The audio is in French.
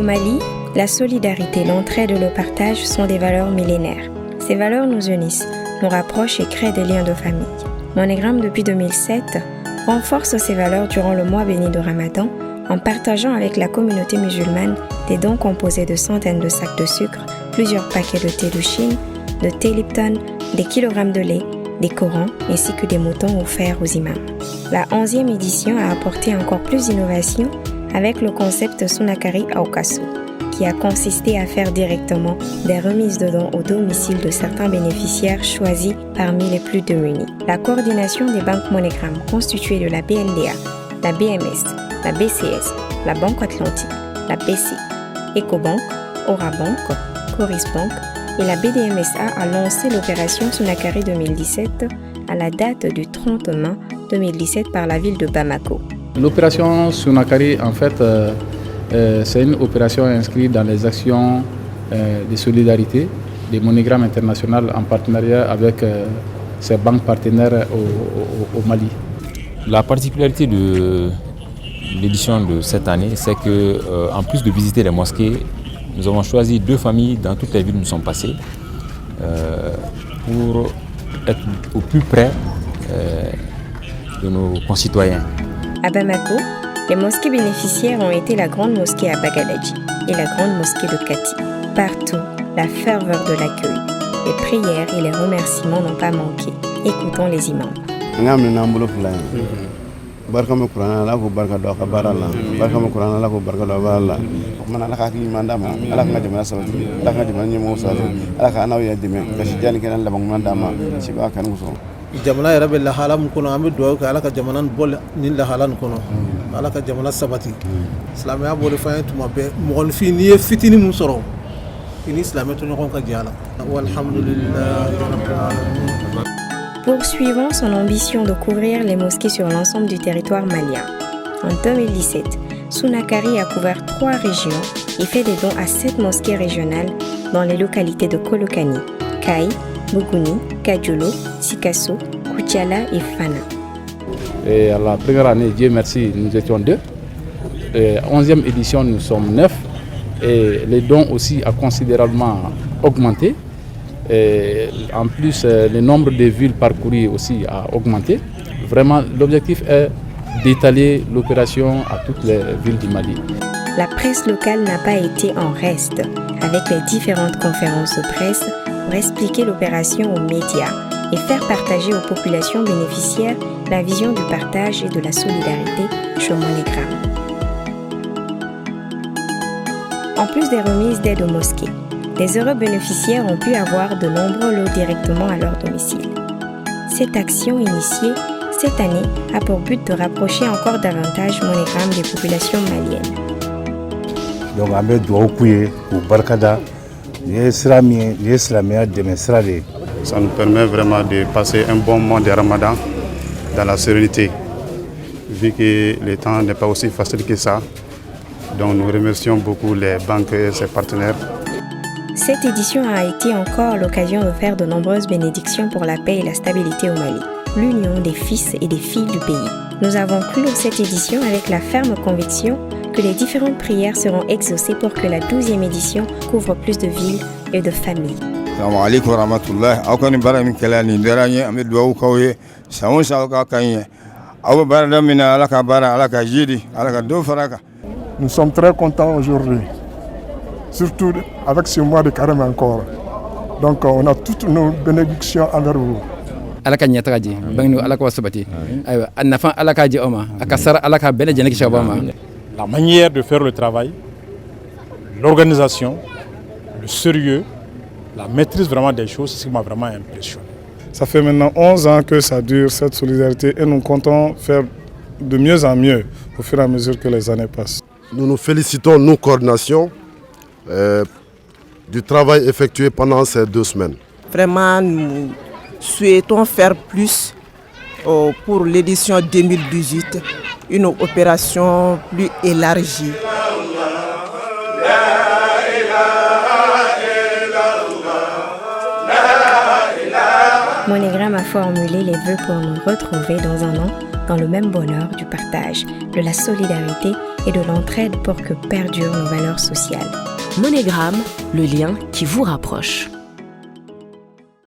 Mali, la solidarité, l'entraide et le partage sont des valeurs millénaires. Ces valeurs nous unissent, nous rapprochent et créent des liens de famille. MoneyGram, depuis 2007, renforce ces valeurs durant le mois béni de Ramadan en partageant avec la communauté musulmane des dons composés de centaines de sacs de sucre, plusieurs paquets de thé de Chine, de thé Lipton, des kilogrammes de lait, des Corans ainsi que des moutons offerts aux imams. La 11e édition a apporté encore plus d'innovation avec le concept Sunakari Aokasu, qui a consisté à faire directement des remises de dons au domicile de certains bénéficiaires choisis parmi les plus démunis. La coordination des banques MoneyGram constituée de la BNDA, la BMS, la BCS, la Banque Atlantique, la BC, Ecobank, Orabank, Corisbank et la BDMSA a lancé l'opération Sunakari 2017 à la date du 30 mai 2017 par la ville de Bamako. L'opération Sunakari, en fait, c'est une opération inscrite dans les actions de solidarité des MoneyGram International en partenariat avec ses banques partenaires au Mali. La particularité de l'édition de cette année, c'est que en plus de visiter les mosquées, nous avons choisi 2 familles dans toutes les villes où nous sommes passés pour être au plus près de nos concitoyens. À Bamako, les mosquées bénéficiaires ont été la grande mosquée à Bagadaji et la grande mosquée de Kati. Partout, la ferveur de l'accueil, les prières et les remerciements n'ont pas manqué. Écoutons les imams. barka me Qur'an la ko barka do ka barala barka me Qur'an la ko barka do barala man la ka ki manda ma ala ka jamana sabati ala ka jamana ni mo sabati ala ka anaw ya dime ka shi jani kenan la bang manda ma shi ba kan muso jamana ya rabbi la halam kono am do ka ala ka jamana bol ni la halan kono ala ka jamana sabati islam ya bol fa tuma be mo fi ni fitini mu soro ini islam to no ka jala walhamdulillah rabbil alamin. Poursuivant son ambition de couvrir les mosquées sur l'ensemble du territoire malien. En 2017, Sunakari a couvert 3 régions et fait des dons à 7 mosquées régionales dans les localités de Kolokani, Kai, Bougouni, Kadjolo, Sikasso, Koutiala et Fana. Et à la première année, Dieu merci, nous étions 2. 11e édition, nous sommes 9. Et les dons aussi a considérablement augmenté. Et en plus, le nombre de villes parcourues aussi a augmenté. Vraiment, l'objectif est d'étaler l'opération à toutes les villes du Mali. La presse locale n'a pas été en reste, avec les différentes conférences de presse pour expliquer l'opération aux médias et faire partager aux populations bénéficiaires la vision du partage et de la solidarité chez MoneyGram. En plus des remises d'aide aux mosquées, les heureux bénéficiaires ont pu avoir de nombreux lots directement à leur domicile. Cette action initiée cette année a pour but de rapprocher encore davantage MoneyGram des populations maliennes. Donc, on va douer pour Barkada, ça nous permet vraiment de passer un bon mois de Ramadan dans la sérénité, vu que le temps n'est pas aussi facile que ça. Donc, nous remercions beaucoup les banques et ses partenaires. Cette édition a été encore l'occasion de faire de nombreuses bénédictions pour la paix et la stabilité au Mali, l'union des fils et des filles du pays. Nous avons clos cette édition avec la ferme conviction que les différentes prières seront exaucées pour que la 12e édition couvre plus de villes et de familles. Nous sommes très contents aujourd'hui, surtout avec ce mois de carême encore. Donc on a toutes nos bénédictions envers vous. La manière de faire le travail, l'organisation, le sérieux, la maîtrise vraiment des choses, c'est ce qui m'a vraiment impressionné. Ça fait maintenant 11 ans que ça dure, cette solidarité, et nous comptons faire de mieux en mieux au fur et à mesure que les années passent. Nous nous félicitons, nous, coordination, du travail effectué pendant ces 2 semaines. Vraiment, nous souhaitons faire plus pour l'édition 2018, une opération plus élargie. MoneyGram a formuler les vœux pour nous retrouver dans un an dans le même bonheur du partage, de la solidarité et de l'entraide pour que perdurent nos valeurs sociales. Monégramme, le lien qui vous rapproche.